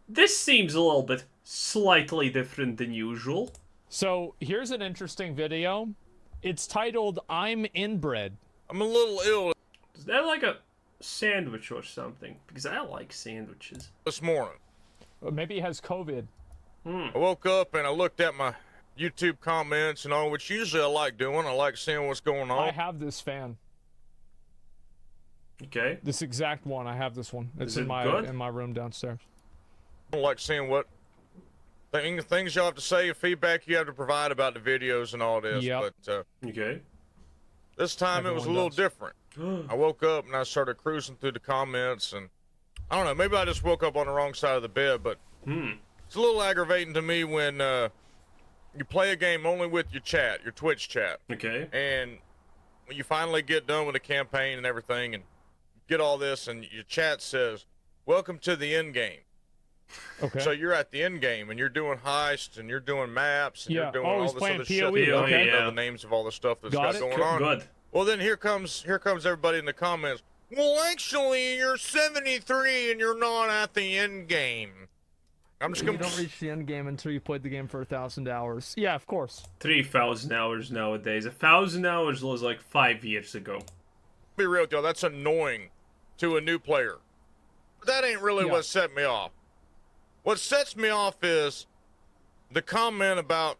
This seems a little bit slightly different than usual. So here's an interesting video. It's titled "I'm Inbred." I'm a little ill Is that like a sandwich or something? Because I like sandwiches. this morning. Or maybe he has COVID. I woke up and I looked at my YouTube comments and all, which usually I like doing. I like seeing what's going on. I have this fan. Okay. This exact one. I have this one. It's Is in it my good? room downstairs. I like seeing what things y'all have to say, feedback you have to provide about the videos and all this. Yep. But Okay. this time it was a little different. I woke up and I started cruising through the comments, and I don't know, maybe I just woke up on the wrong side of the bed, but it's a little aggravating to me when you play a game only with your chat, your Twitch chat, Okay. and when you finally get done with the campaign and everything and get all this, and your chat says, "Welcome to the end game." Okay. So you're at the end game and you're doing heists and you're doing maps and Yeah. you're doing Oh, all he's this playing other shit. PoE, You don't okay. even know Yeah. the names of all the stuff that's Got got it. going on. Good. Well, then here comes everybody in the comments. Well, actually, you're 73 and you're not at the end game. I'm just You gonna don't reach the end game until you played the game for 1,000 hours. Yeah, of course. 3,000 hours nowadays. 1,000 hours was like 5 years ago. be real with y'all. That's annoying to a new player. But that ain't really Yeah. what set me off. What sets me off is the comment about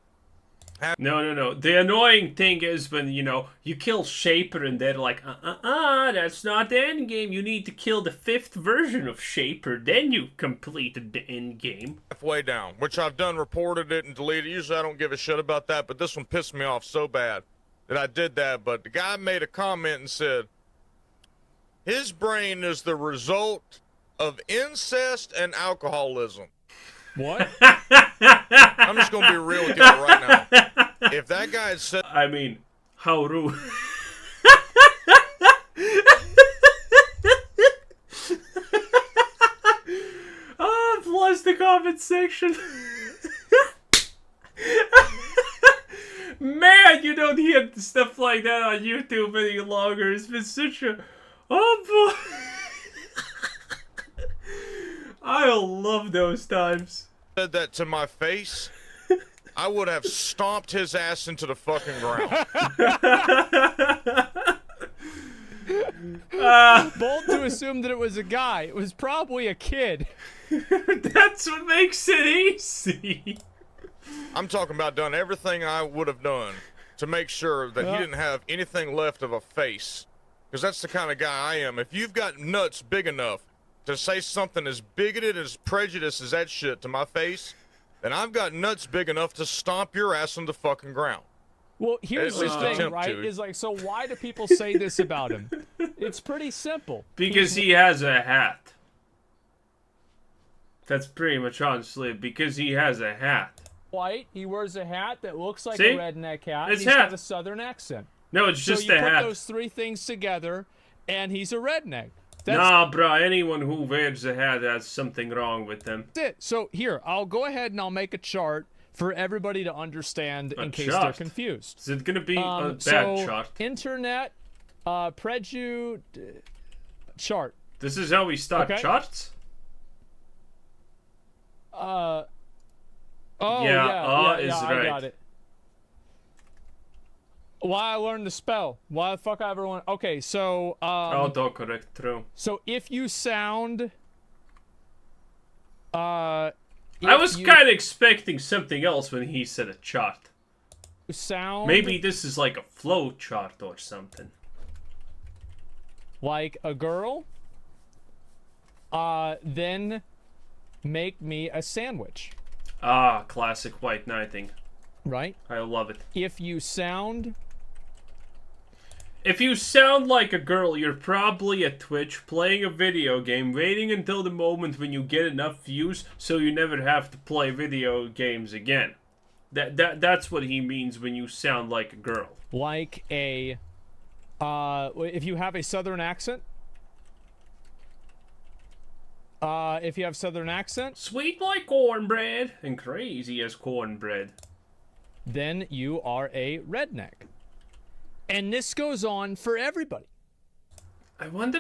No. The annoying thing is when, you kill Shaper and they're like, that's not the end game. You need to kill the 5th version of Shaper. Then you completed the end game. halfway down, which I've done, reported it and deleted. Usually I don't give a shit about that, but this one pissed me off so bad that I did that. But the guy made a comment and said his brain is the result of incest and alcoholism. What? I'm just gonna be real with y'all right now. If that guy had said I mean, how rude. Plus the comment section. Man, you don't hear stuff like that on YouTube any longer. It's been such a... Oh, boy. I love those times. that to my face, I would have stomped his ass into the fucking ground. Bold to assume that it was a guy. It was probably a kid. That's what makes it easy. I'm talking about done everything I would have done to make sure that he didn't have anything left of a face. Because that's the kind of guy I am. If you've got nuts big enough to say something as bigoted, as prejudiced as that shit to my face, then I've got nuts big enough to stomp your ass on the fucking ground. Well, here's At the least thing, attempt right? to. Is like, so why do people say this about him? It's pretty simple. Because he has a hat. That's pretty much honestly because he has a hat. White. He wears a hat that looks like See? a redneck hat. It's He's hat. got a southern accent. No, it's So just you a put hat. those three things together, and he's a redneck. That's Nah, bro. Anyone who wears a hat has something wrong with them. it. So here, I'll go ahead and I'll make a chart for everybody to understand in case they're chart? confused. Is it gonna be a bad so chart? internet, chart. This is how we start Okay. charts? Oh Yeah, is I right. got it. Why I learned to spell? Why the fuck I ever want? Okay, so Autocorrect, true. so if you sound, I was kind of expecting something else when he said a chart. sound Maybe this is like a flow chart or something. like a girl, then make me a sandwich, Ah, classic white knighting. right? I love it. If you sound If you sound like a girl, you're probably at Twitch playing a video game, waiting until the moment when you get enough views so you never have to play video games again. That's what he means when you sound like a girl. like a, if you have a southern accent, if you have southern accent, Sweet like cornbread and crazy as cornbread. then you are a redneck. And this goes on for everybody. I wonder,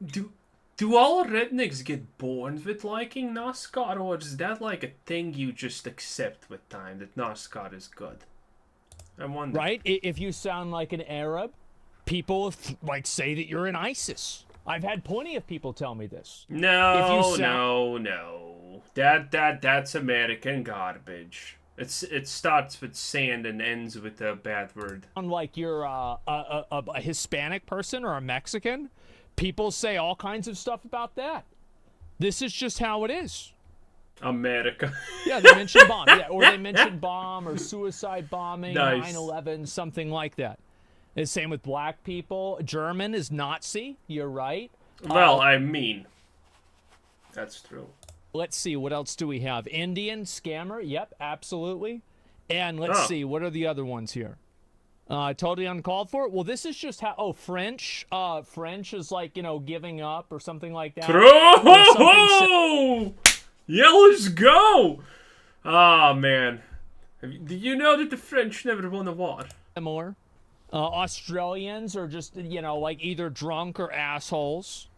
do Do all rednecks get born with liking NASCAR, or is that like a thing you just accept with time, that NASCAR is good? I wonder. Right? If you sound like an Arab, people like say that you're an ISIS. I've had plenty of people tell me this. No. That's American garbage. It starts with sand and ends with a bad word. Like you're a Hispanic person or a Mexican, people say all kinds of stuff about that. This is just how it is. America. Yeah, they mention bomb. Yeah, or they mention bomb or suicide bombing, Nice. 9/11, something like that. The same with black people. German is Nazi. You're right. Well, I mean, that's true. Let's see, what else do we have? Indian, scammer. Yep, absolutely. And let's see, what are the other ones here? Totally uncalled for. Well, this is just how. Oh, French. French is like, you know, giving up or something like that. True. Yeah, let's go. Ah, man. Do you know that the French never won a war? More. Australians are just, you know, like either drunk or assholes.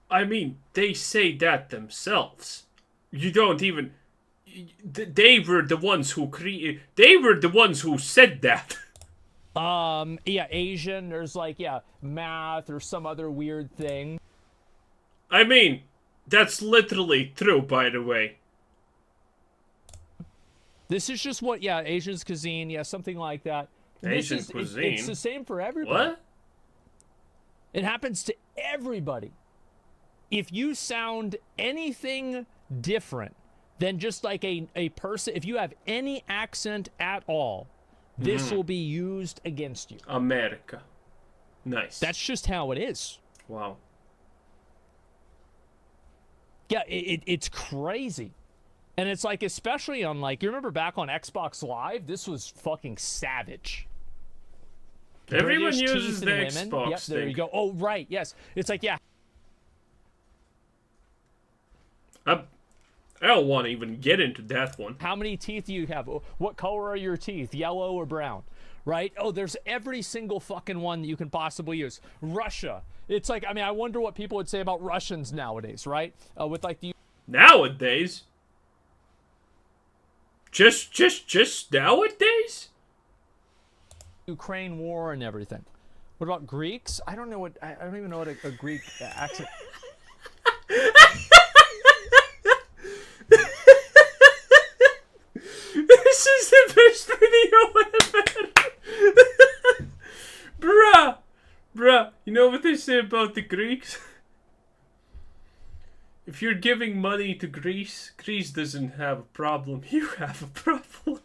I mean, they say that themselves. You don't even. They were the ones who created. They were the ones who said that. Yeah, Asian. There's like, yeah, math or some other weird thing. I mean, that's literally true, by the way. This is just what, yeah, Asian's cuisine, yeah, something like that. Asian cuisine? It's the same for everybody. What? It happens to everybody. If you sound anything different than just like a person, if you have any accent at all, this will be used against you. America. Nice. That's just how it is. Wow. Yeah, it's crazy. And it's like, especially on like, you remember back on Xbox Live? This was fucking savage. Everyone British uses teeth the and women. Xbox Yep, there thing. you go. Oh, right, yes. It's like, yeah. I don't want to even get into that one. How many teeth do you have? What color are your teeth? Yellow or brown? Right? Oh, there's every single fucking one that you can possibly use. Russia. It's like, I mean, I wonder what people would say about Russians nowadays, right? With like the Nowadays? Just nowadays? Ukraine war and everything. What about Greeks? I don't know what, I don't even know what a Greek accent. This is the best video ever. Bruh, you know what they say about the Greeks? If you're giving money to Greece, Greece doesn't have a problem. You have a problem.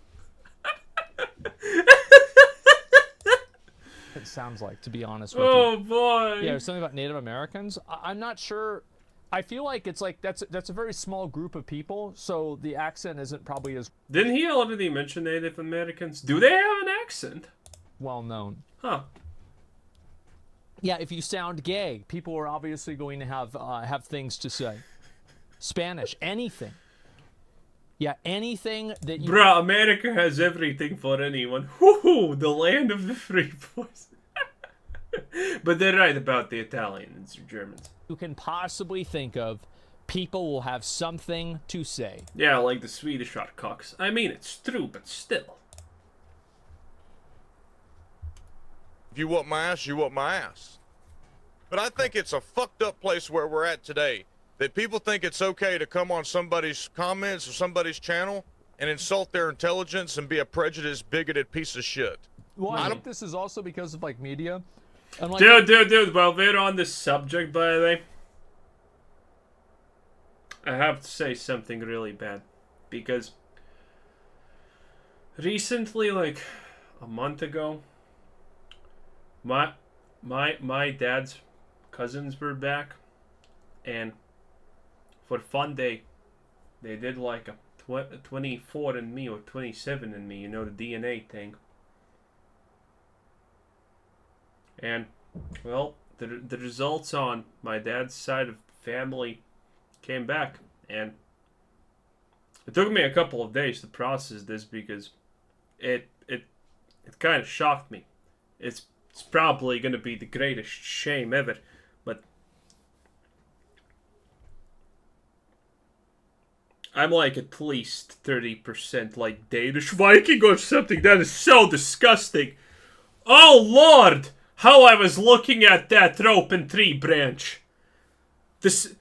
It sounds like, to be honest with you. Oh boy. Yeah, there's something about Native Americans. I'm not sure. I feel like it's like that's a very small group of people, so the accent isn't probably as Didn't he already mention Native Americans? Do they have an accent? well known. Huh. Yeah, if you sound gay, people are obviously going to have things to say. Spanish, anything. Yeah, anything that you. Bruh, America has everything for anyone. Woohoo! The land of the free boys. But they're right about the Italians or Germans. You can possibly think of, people will have something to say. Yeah, like the Swedish are cocks. I mean, it's true, but still. If you want my ass, you want my ass. But I think it's a fucked up place where we're at today. That people think it's okay to come on somebody's comments or somebody's channel and insult their intelligence and be a prejudiced, bigoted piece of shit. Well, I think this is also because of like media. And, like, Dude, while we're on this subject, by the way, I have to say something really bad. Because recently, like a month ago, my dad's cousins were back, and for fun they did like a 24andMe or 27andMe, you know, the DNA thing. And, well, the results on my dad's side of the family came back. And it took me a couple of days to process this because it kind of shocked me. It's probably going to be the greatest shame ever. But I'm like at least 30% like Danish Viking or something. That is so disgusting. Oh Lord! How I was looking at that rope and tree branch. This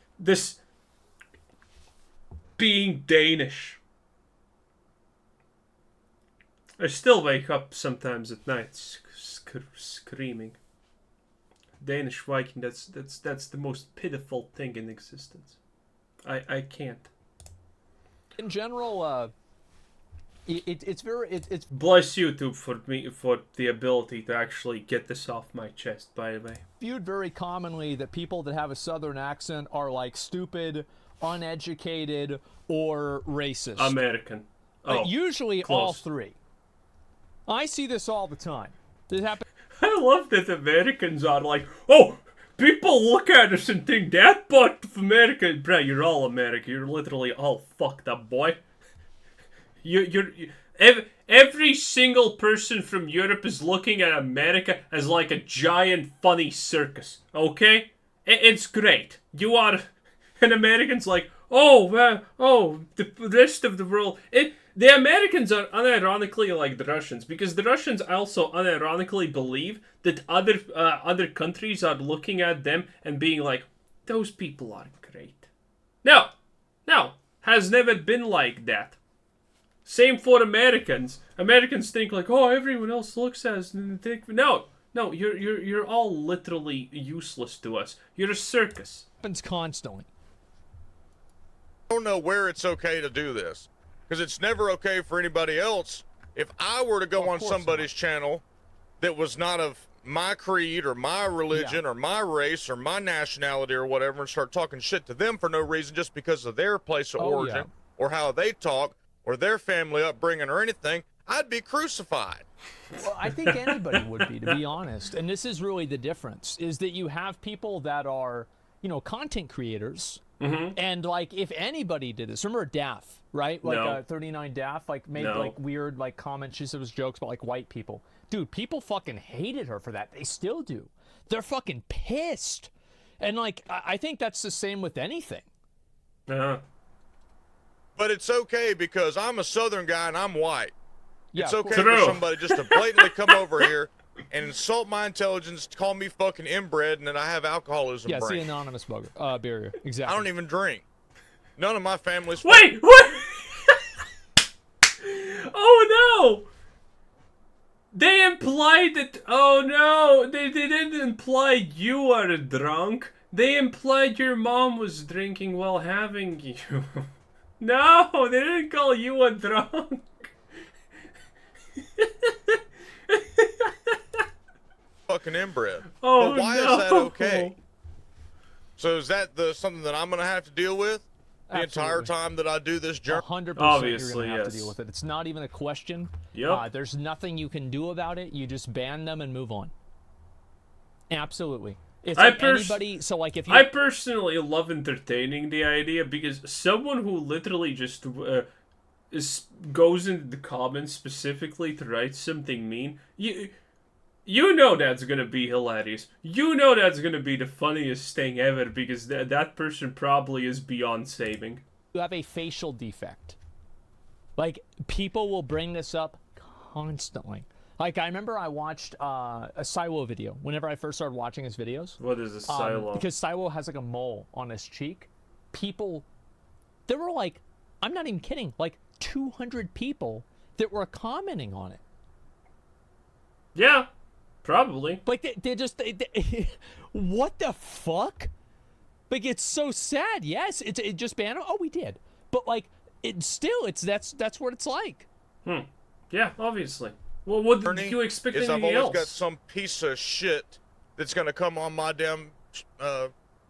being Danish. I still wake up sometimes at night screaming. Danish Viking, that's the most pitiful thing in existence. I can't. In general, it's Bless YouTube for the ability to actually get this off my chest, by the way. viewed very commonly that people that have a southern accent are like stupid, uneducated, or racist. American. Oh, usually close. all three. I see this all the time. This happens. I love that Americans are like, oh, people look at us and think that part of America, bruh, you're all American. You're literally all fucked up, boy. Every single person from Europe is looking at America as like a giant funny circus, okay? It's great. You are, and Americans like, the rest of the world. The Americans are unironically like the Russians, because the Russians also unironically believe that other countries are looking at them and being like, those people are great. No, has never been like that. Same for Americans. Americans think like, oh, everyone else looks at us and think, no, you're all literally useless to us. You're a circus. Happens constantly. I don't know where it's okay to do this, because it's never okay for anybody else. If I were to go on somebody's channel that was not of my creed or my religion or my race or my nationality or whatever, and start talking shit to them for no reason just because of their place of origin or how they talk or their family upbringing or anything, I'd be crucified. Well, I think anybody would be, to be honest. And this is really the difference, is that you have people that are, content creators. Mm-hmm. And, like, if anybody did this, remember Daff, right? Like, 39 Daff, like, made, like, weird, like, comments. She said it was jokes about, like, white people. Dude, people fucking hated her for that. They still do. They're fucking pissed. And, like, I think that's the same with anything. Uh-huh. But it's okay because I'm a Southern guy and I'm white. Yeah, it's okay for somebody just to blatantly come over here and insult my intelligence, call me fucking inbred, and then I have alcoholism Yeah, brain. see, anonymous barrier. Exactly. I don't even drink. None of my family's... Wait, what? Oh, no! They implied that... Oh, no! They didn't imply you are drunk. They implied your mom was drinking while having you. No, they didn't call you a drunk. Fucking inbred. Oh, but why no. is that okay? So is that something that I'm going to have to deal with the entire time that I do this journey? 100% Obviously, you're going to have to deal with it. It's not even a question. Yep. There's nothing you can do about it. You just ban them and move on. Absolutely. It's like anybody, so like if you... I personally love entertaining the idea, because someone who literally just goes into the comments specifically to write something mean, you know that's gonna be hilarious. You know that's gonna be the funniest thing ever, because that person probably is beyond saving. You have a facial defect. Like, people will bring this up constantly. Like, I remember I watched a Silo video whenever I first started watching his videos. What is a Silo? Because Silo has, like, a mole on his cheek. There were, like, I'm not even kidding, like 200 people that were commenting on it. Yeah, probably. Like, they just, what the fuck? Like, it's so sad. Yes, it just banned him. Oh, we did. But, like, that's what it's like. Yeah, obviously. Well, what do you expect anything else? I've always got some piece of shit that's going to come on my damn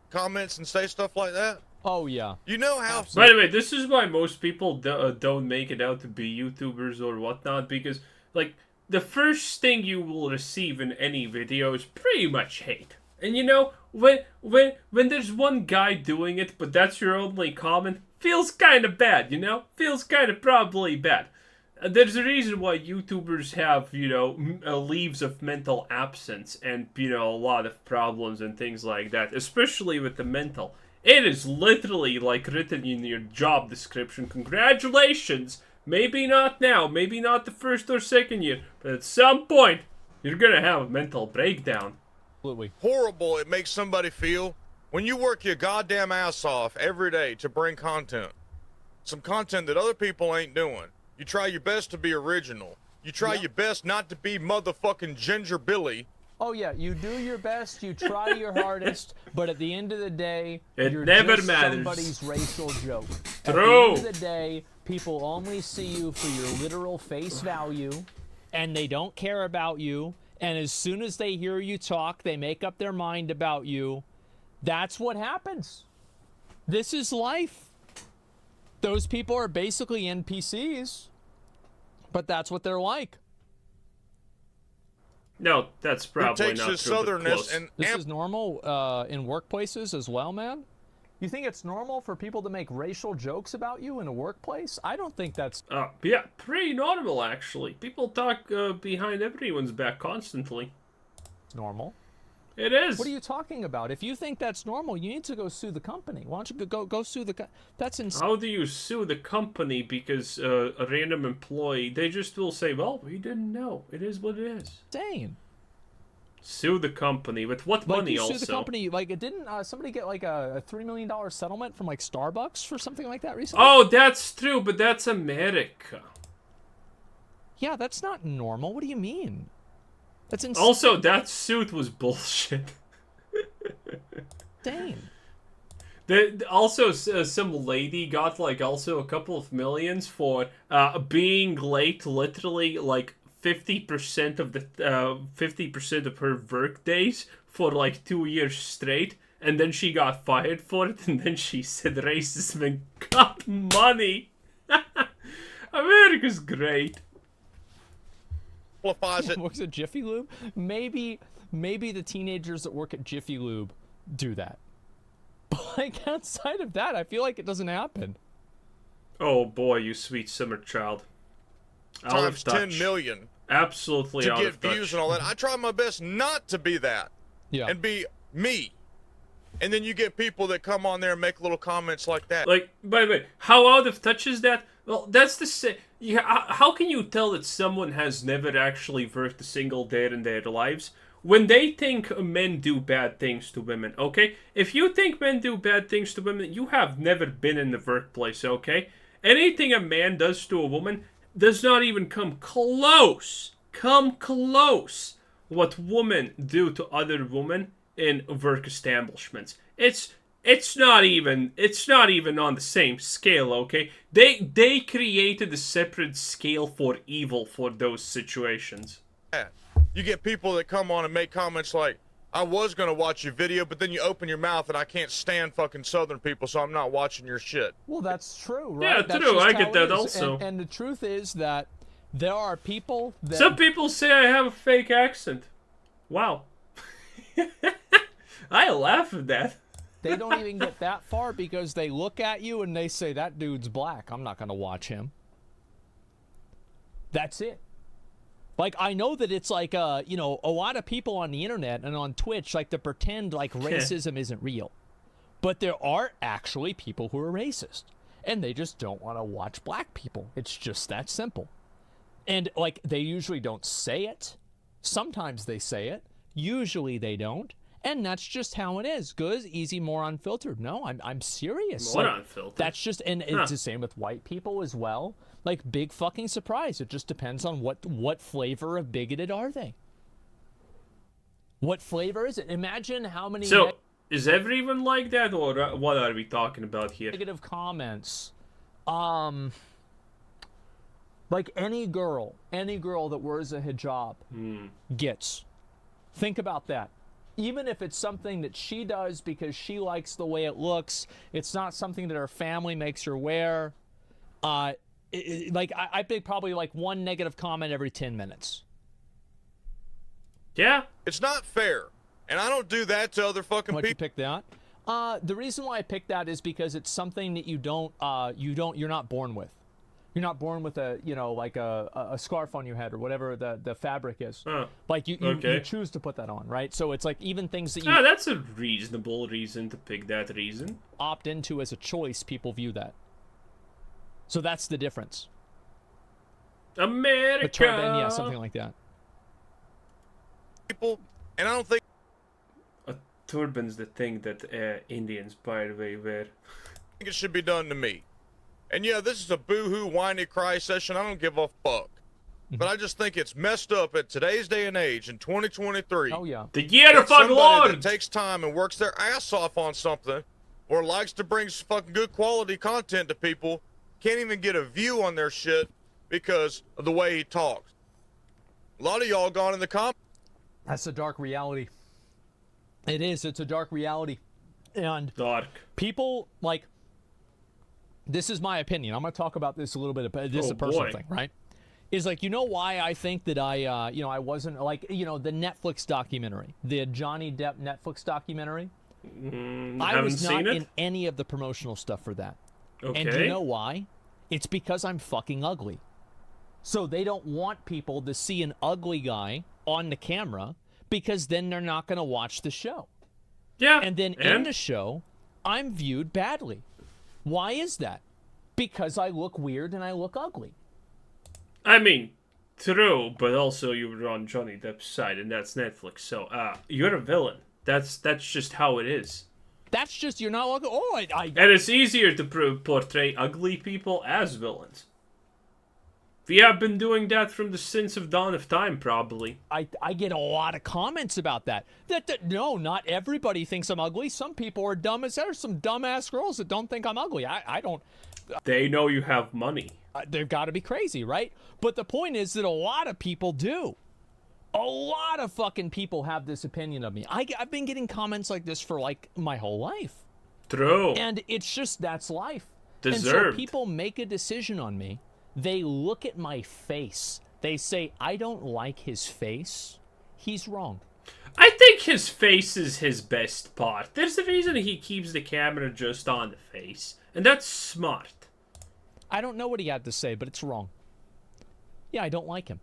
comments and say stuff like that. Oh, yeah. You know how... By the way, this is why most people don't make it out to be YouTubers or whatnot, because, like, the first thing you will receive in any video is pretty much hate. And, when there's one guy doing it, but that's your only comment, feels kind of bad, Feels kind of probably bad. There's a reason why YouTubers have, leaves of mental absence and, a lot of problems and things like that, especially with the mental. It is literally like written in your job description. Congratulations. Maybe not now, maybe not the first or second year, but at some point, you're gonna have a mental breakdown. Absolutely. Horrible it makes somebody feel when you work your goddamn ass off every day to bring content. Some content that other people ain't doing. You try your best to be original. You try your best not to be motherfucking Ginger Billy. Oh yeah, you do your best, you try your hardest, but at the end of the day, It you're never just matters. somebody's racial joke. True. At the end of the day, people only see you for your literal face value, and they don't care about you. And as soon as they hear you talk, they make up their mind about you. That's what happens. This is life. Those people are basically NPCs, but that's what they're like. No, that's probably takes not his true, but southernness close. and This is normal in workplaces as well, man? You think it's normal for people to make racial jokes about you in a workplace? I don't think that's... Yeah, pretty normal, actually. People talk behind everyone's back constantly. normal. It is. What are you talking about? If you think that's normal, you need to go sue the company. Why don't you go sue the That's insane. How do you sue the company because a random employee, they just will say, well, we didn't know. It is what it is. Insane. Sue the company. With what Like, money you also? sue the company. Like, didn't somebody get like a $3 million settlement from like Starbucks for something like that recently? Oh, that's true, but that's America. Yeah, that's not normal. What do you mean? That's insane. Also, that suit was bullshit. Also, some lady got like also a couple of millions for being late, literally like 50% of the 50% of her work days for like 2 years straight, and then she got fired for it, and then she said racism and got money. America's great. It. Works at Jiffy Lube. Maybe the teenagers that work at Jiffy Lube do that. But like outside of that, I feel like it doesn't happen. Oh boy, you sweet summer child. Out of Times 10 touch. million Absolutely to out get of touch. views and all that. I try my best not to be that. Yeah. And be me. And then you get people that come on there and make little comments like that. Like, by the way, how out of touch is that? Well, that's the same. Yeah, how can you tell that someone has never actually worked a single day in their lives when they think men do bad things to women? Okay, if you think men do bad things to women, you have never been in the workplace. Okay, anything a man does to a woman does not even come close. What women do to other women in work establishments. It's not even on the same scale, okay? They created a separate scale for evil for those situations. You get people that come on and make comments like, I was going to watch your video, but then you open your mouth and I can't stand fucking Southern people, so I'm not watching your shit. Well, that's true, right? Yeah, That's true. just I how get it that is. also. And the truth is that there are people that... Some people say I have a fake accent. Wow. I laugh at that. They don't even get that far because they look at you and they say, that dude's black. I'm not going to watch him. That's it. Like, I know that it's like, a lot of people on the internet and on Twitch like to pretend like racism isn't real. But there are actually people who are racist. And they just don't want to watch black people. It's just that simple. And, like, they usually don't say it. Sometimes they say it. Usually they don't. And that's just how it is. Good, easy, more unfiltered. No, I'm serious. More like, unfiltered. That's just, and it's the same with white people as well. Like, big fucking surprise. It just depends on what flavor of bigoted are they. What flavor is it? Imagine how many is everyone like that, or what are we talking about here? negative comments. Like any girl that wears a hijab gets. Think about that. Even if it's something that she does because she likes the way it looks, it's not something that her family makes her wear. I think probably like one negative comment every 10 minutes. Yeah. It's not fair. And I don't do that to other fucking Why'd you people. pick that? The reason why I picked that is because it's something that you're not born with. You're not born with a, you know, like a scarf on your head or whatever the fabric is. Oh, Like you okay. choose to put that on, right? So it's like even things that you Ah, that's a reasonable reason to pick that reason. opt into as a choice, people view that. So that's the difference. America. A turban, yeah, something like that. People, and I don't think A turban's the thing that Indians, by the way, wear. it should be done to me. And yeah, this is a boo-hoo, whiny cry session. I don't give a fuck. But I just think it's messed up at today's day and age in 2023. Oh yeah. The year that of our somebody Lord. that takes time and works their ass off on something, or likes to bring fucking good quality content to people, can't even get a view on their shit because of the way he talks. A lot of y'all gone in the comments. That's a dark reality. It is. It's a dark reality. And Dark. people, like, this is my opinion. I'm going to talk about this a little bit. This is Oh, a personal boy. thing, right? Is like, you know why I think that I, you know, I wasn't, like, you know, the Netflix documentary, the Johnny Depp Netflix documentary. I haven't was not seen it? in any of the promotional stuff for that. Okay. And do you know why? It's because I'm fucking ugly. So they don't want people to see an ugly guy on the camera because then they're not going to watch the show. Yeah. And then in the show, I'm viewed badly. Why is that? Because I look weird and I look ugly. I mean, true, but also you were on Johnny Depp's side, and that's Netflix. So, you're a villain. That's just how it is. That's just, you're not ugly. Oh, And it's easier to portray ugly people as villains. We have been doing that from the since of dawn of time, probably. I get a lot of comments about that. No, not everybody thinks I'm ugly. Some people are dumb as there's some dumbass girls that don't think I'm ugly. I don't. They know you have money. They've got to be crazy, right? But the point is that a lot of people do. A lot of fucking people have this opinion of me. I've been getting comments like this for like my whole life. True. And it's just, that's life. Deserved. And so people make a decision on me. They look at my face. They say, I don't like his face. He's wrong. I think his face is his best part. There's a reason he keeps the camera just on the face. And that's smart. I don't know what he had to say, but it's wrong. Yeah, I don't like him.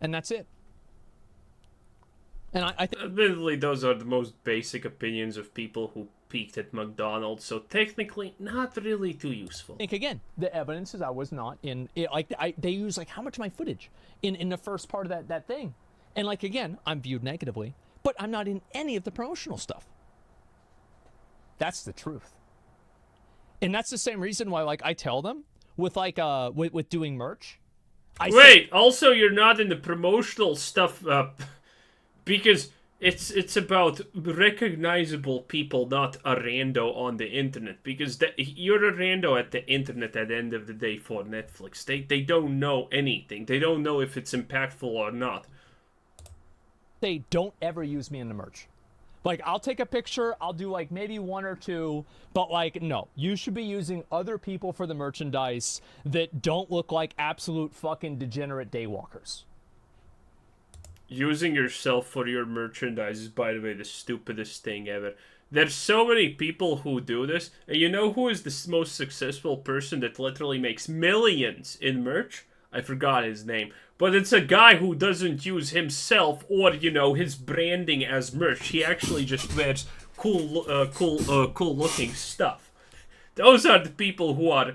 And that's it. And I think... Admittedly, those are the most basic opinions of people who peaked at McDonald's, so technically not really too useful. Again, the evidence is I was not in... they use, like, how much of my footage in the first part of that thing. And, like, again, I'm viewed negatively, but I'm not in any of the promotional stuff. That's the truth. And that's the same reason why, like, I tell them with, like, with doing merch. Wait, also you're not in the promotional stuff, because it's about recognizable people, not a rando on the internet. Because you're a rando at the internet at the end of the day for Netflix. They don't know anything. They don't know if it's impactful or not. They don't ever use me in the merch. Like, I'll take a picture, I'll do, like, maybe one or two, but, like, no. You should be using other people for the merchandise that don't look like absolute fucking degenerate daywalkers. Using yourself for your merchandise is, by the way, the stupidest thing ever. There's so many people who do this, and you know who is the most successful person that literally makes millions in merch? I forgot his name. But it's a guy who doesn't use himself or, you know, his branding as merch. He actually just wears cool looking stuff. Those are the people who are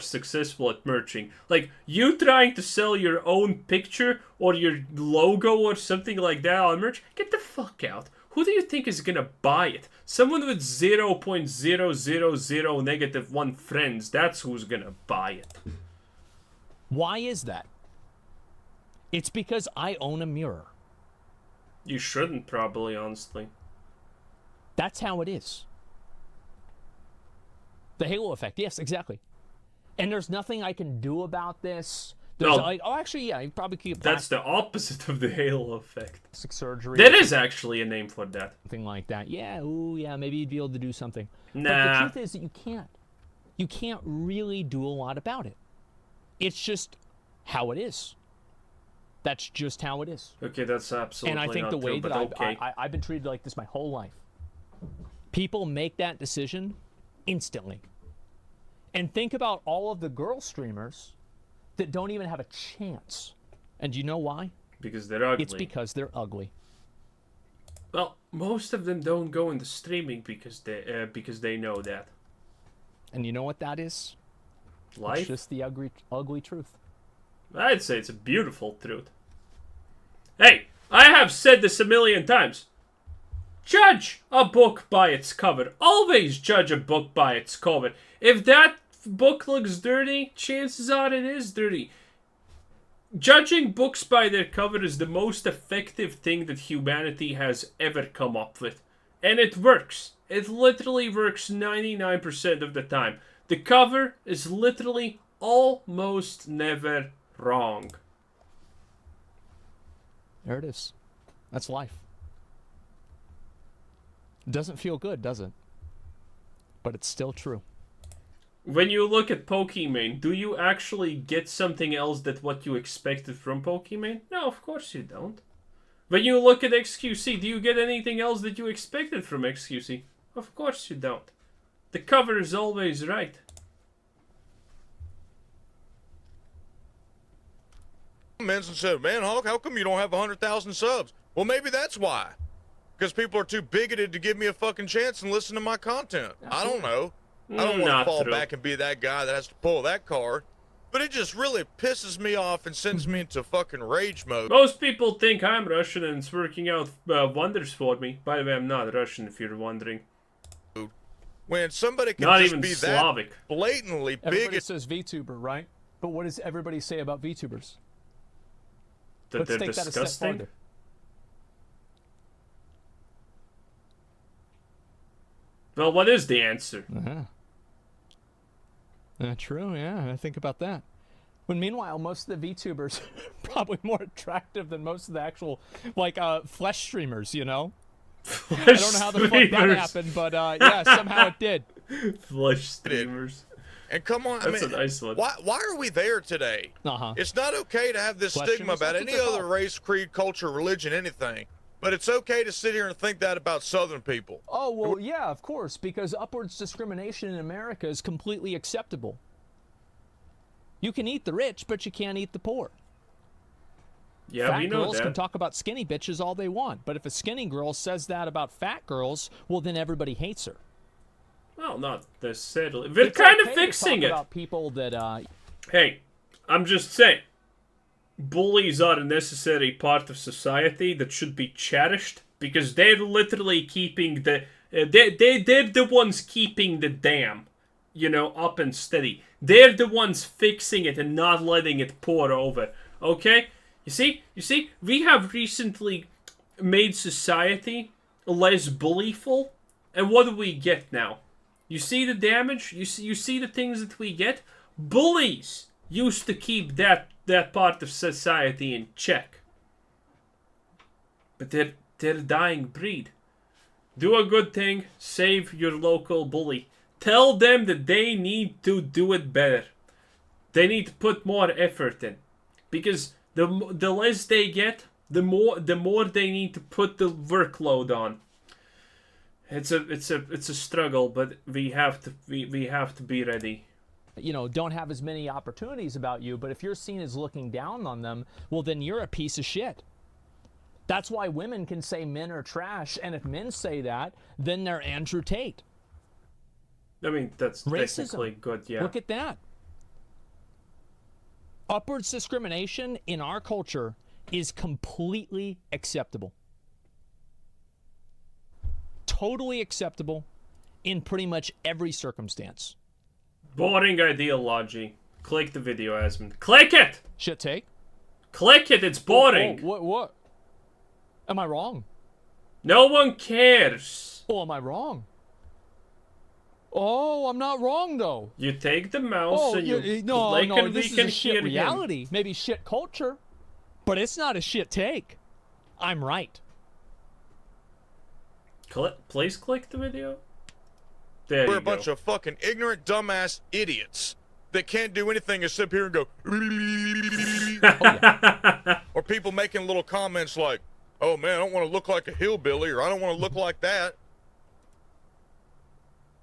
successful at merching. Like, you trying to sell your own picture or your logo or something like that on merch, get the fuck out. Who do you think is gonna buy it? Someone with 0.000 negative 1 friends, that's who's gonna buy it. Why is that? It's because I own a mirror. You shouldn't, probably, honestly. That's how it is. The halo effect, yes, exactly. And there's nothing I can do about this. There's No. like, oh, actually, yeah, you probably keep That's the opposite of the halo effect. plastic surgery. There is actually a name for that. Something like that. Yeah, ooh, yeah, maybe you'd be able to do something. But the Nah. truth is that you can't. You can't really do a lot about it. It's just how it is. That's just how it is. Okay, that's absolutely And I think not the way true, that but okay. I've been treated like this my whole life. People make that decision instantly. And think about all of the girl streamers that don't even have a chance. And do you know why? Because they're ugly. It's because they're ugly. Well, most of them don't go into streaming because they know that. And you know what that is? Life? It's just the ugly truth. I'd say it's a beautiful truth. Hey, I have said this a million times. Judge a book by its cover. Always judge a book by its cover. If that book looks dirty, chances are it is dirty. Judging books by their cover is the most effective thing that humanity has ever come up with. And it works. It literally works 99% of the time. The cover is literally almost never wrong. There it is. That's life. It doesn't feel good, does it? But it's still true. When you look at Pokemon, do you actually get something else than what you expected from Pokemon? No, of course you don't. When you look at XQC, do you get anything else that you expected from XQC? Of course you don't. The cover is always right. Men's said, "Man, Hawk, how come you don't have 100,000 subs?" Well, maybe that's why. Because people are too bigoted to give me a fucking chance and listen to my content. I don't know. I don't want to fall back and be that guy that has to pull that card. But it just really pisses me off and sends me into fucking rage mode. Most people think I'm Russian and it's working out wonders for me. By the way, I'm not Russian if you're wondering. When somebody can not just even be Slavic. that blatantly Everybody bigoted. says VTuber, right? But what does everybody say about VTubers? That Let's they're take that a step disgusting. farther. Well, what is the answer? True, yeah. I think about that. When meanwhile, most of the VTubers are probably more attractive than most of the actual, like, flesh streamers, you know? I don't know how the fuck that happened, but yeah, somehow it did. Flesh streamers. And come on, That's I mean, a nice one. why are we there today? It's not okay to have this Flesh stigma streamers, about that's any what they're other called. race, creed, culture, religion, anything. But it's okay to sit here and think that about Southern people. Oh, well, yeah, of course, because upwards discrimination in America is completely acceptable. You can eat the rich, but you can't eat the poor. Yeah, Fat we know girls that. can talk about skinny bitches all they want, but if a skinny girl says that about fat girls, well, then everybody hates her. Well, not necessarily. We're It's kind of okay to fixing talk it. about people that, Hey, I'm just saying. Bullies are a necessary part of society that should be cherished because they're literally keeping the... they're the ones keeping the dam, you know, up and steady. They're the ones fixing it and not letting it pour over. Okay? You see? We have recently made society less bullyful. And what do we get now? You see the damage? You see the things that we get? Bullies used to keep that part of society in check. But they're a dying breed. Do a good thing. Save your local bully. Tell them that they need to do it better. They need to put more effort in. Because the less they get, the more they need to put the workload on. It's a struggle, but we have to be ready. you know, don't have as many opportunities about you, but if you're seen as looking down on them, well, then you're a piece of shit. That's why women can say men are trash, and if men say that, then they're Andrew Tate. I mean, that's Racism. technically good, yeah. Look at that. Upwards discrimination in our culture is completely acceptable. Totally acceptable in pretty much every circumstance. Boring ideology. Click the video, Asmon. Click it! Shit take. Click it, it's boring. Oh, what? Am I wrong? No one cares. Oh, am I wrong? Oh, I'm not wrong, though. You take the mouse Oh, and you no, click and we this is can a shit hear reality. Maybe shit culture, but it's not a shit take. I'm right. Please click the video. There We're you a bunch go. of fucking ignorant, dumbass idiots that can't do anything except sit here and go. Or people making little comments like, "Oh man, I don't want to look like a hillbilly," or "I don't want to look like that."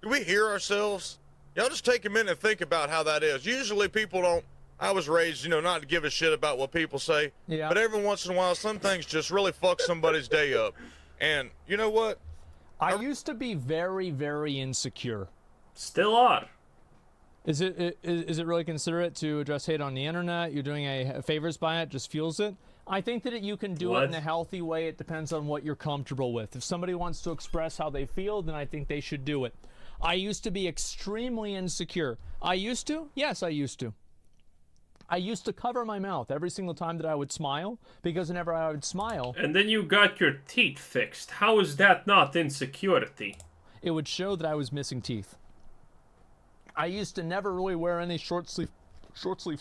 Do we hear ourselves? Y'all just take a minute and think about how that is. Usually people don't I was raised, not to give a shit about what people say. Yeah. But every once in a while, some things just really fuck somebody's day up. And you know what? I used to be very, very insecure. Still are. Is it really considerate to address hate on the internet? You're doing a favors by it, just fuels it? I think that you can do it in a healthy way. It depends on what you're comfortable with. If somebody wants to express how they feel, then I think they should do it. I used to be extremely insecure. I used to? Yes, I used to. I used to cover my mouth every single time that I would smile, because whenever I would smile... And then you got your teeth fixed. How is that not insecurity? It would show that I was missing teeth. I used to never really wear any short sleeve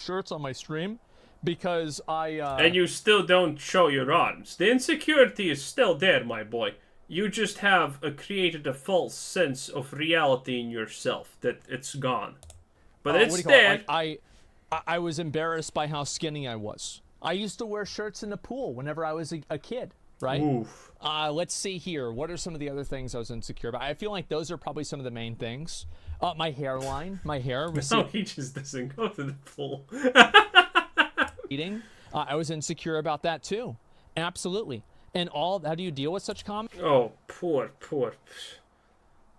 shirts on my stream, because And you still don't show your arms. The insecurity is still there, my boy. You just have created a false sense of reality in yourself, that it's gone. But it's there. I was embarrassed by how skinny I was. I used to wear shirts in the pool whenever I was a kid, right? Oof. Let's see here. What are some of the other things I was insecure about? I feel like those are probably some of the main things. My hairline, my hair. No, he just doesn't go to the pool. Eating. I was insecure about that too. Absolutely. And how do you deal with such comments? Oh, poor.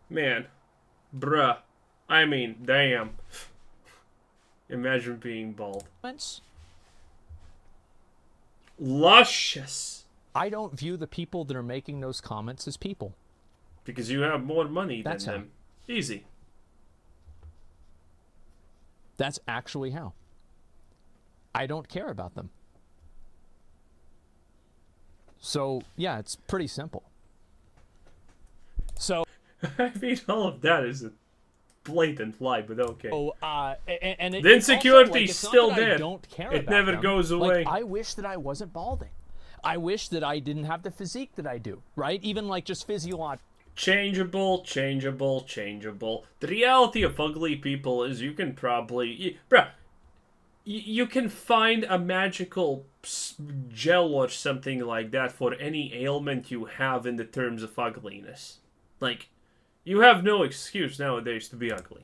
Man. Bruh. I mean, damn. Imagine being bald. Luscious. I don't view the people that are making those comments as people. Because you have more money than That's how. them. Easy. That's actually how. I don't care about them. So, yeah, it's pretty simple. So... I mean, all of that is a blatant lie, but okay. And the insecurity's still there. I don't care it about never them. goes away. I wish that I wasn't balding. I wish that I didn't have the physique that I do, right? Even like just physiological. Changeable. The reality of ugly people is you can probably... Bruh, you can find a magical gel or something like that for any ailment you have in the terms of ugliness. Like, you have no excuse nowadays to be ugly.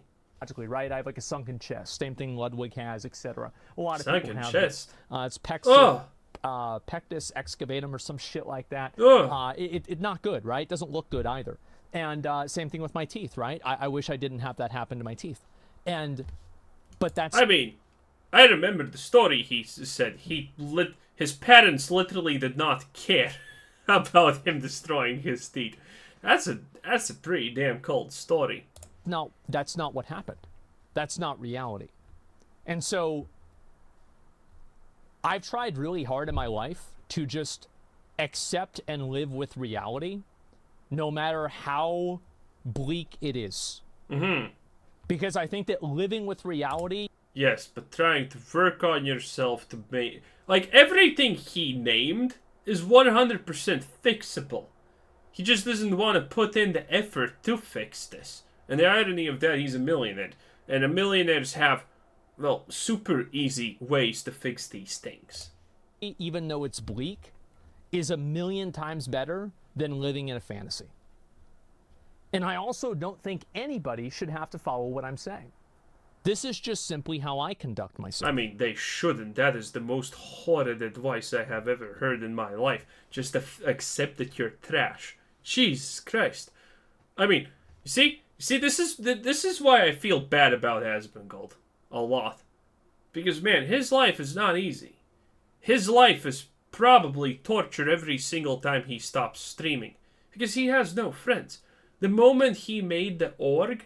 Right? I have like a sunken chest. Same thing Ludwig has, etc. A lot of sunken people have chest. It's pectus excavatum or some shit like that. It's not good, right? Doesn't look good either. And same thing with my teeth, right? I wish I didn't have that happen to my teeth. But that's... I mean, I remember the story he said. His parents literally did not care about him destroying his teeth. That's a pretty damn cold story. No, that's not what happened. That's not reality. And so I've tried really hard in my life to just accept and live with reality, no matter how bleak it is. Mm-hmm. Because I think that living with reality... Yes, but trying to work on yourself to make... Like, everything he named is 100% fixable. He just doesn't want to put in the effort to fix this. And the irony of that, he's a millionaire. And millionaires have, well, super easy ways to fix these things. Even though it's bleak, is a million times better than living in a fantasy. And I also don't think anybody should have to follow what I'm saying. This is just simply how I conduct myself. I mean, they shouldn't. That is the most horrid advice I have ever heard in my life. Just accept that you're trash. Jesus Christ. I mean, you see, this is why I feel bad about Asmongold a lot. Because, man, his life is not easy. His life is probably torture every single time he stops streaming. Because he has no friends. The moment he made the org,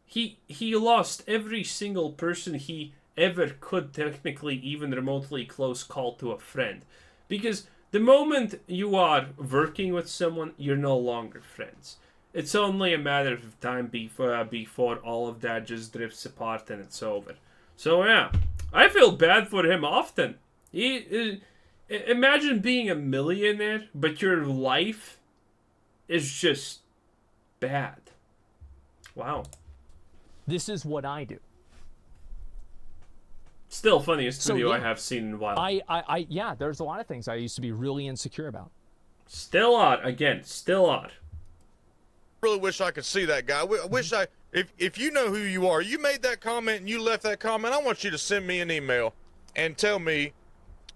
he lost every single person he ever could technically even remotely close call to a friend. Because the moment you are working with someone, you're no longer friends. It's only a matter of time before all of that just drifts apart and it's over. So yeah, I feel bad for him often. Imagine being a millionaire, but your life is just bad. Wow. This is what I do. Still funniest video yeah, I have seen in a while. Yeah, there's a lot of things I used to be really insecure about. Still odd. Again, still odd. Really wish I could see that guy. I wish if you know who you are, you made that comment and you left that comment, I want you to send me an email and tell me,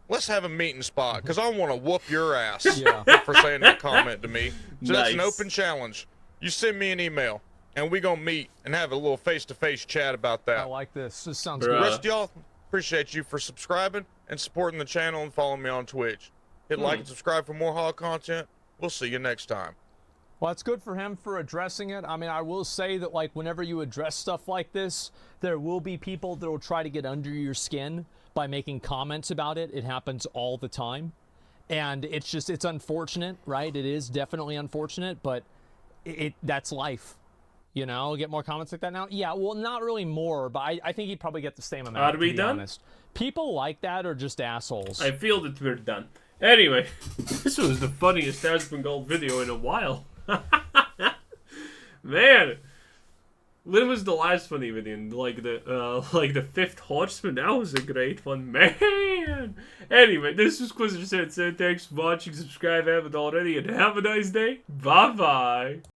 let's have a meeting spot, because I want to whoop your ass for saying that comment to me. So that's an open challenge. You send me an email, and we gonna meet and have a little face-to-face chat about that. I like this. This sounds The good. rest of y'all, appreciate you for subscribing and supporting the channel and following me on Twitch. Hit like and subscribe for more hog content. We'll see you next time. Well, it's good for him for addressing it. I mean, I will say that, like, whenever you address stuff like this, there will be people that will try to get under your skin by making comments about it. It happens all the time. And it's just, it's unfortunate, right? It is definitely unfortunate, but that's life. You know, get more comments like that now? Yeah, well, not really more, but I think he'd probably get the same amount, Are we to be done? honest. People like that are just assholes. I feel that we're done. Anyway, this was the funniest Asmongold video in a while. Man, when was the last funny video? Like the Fifth Horseman? That was a great one, man. Anyway, this was Quizzer said. Thanks for watching. Subscribe if you haven't already, and have a nice day. Bye bye.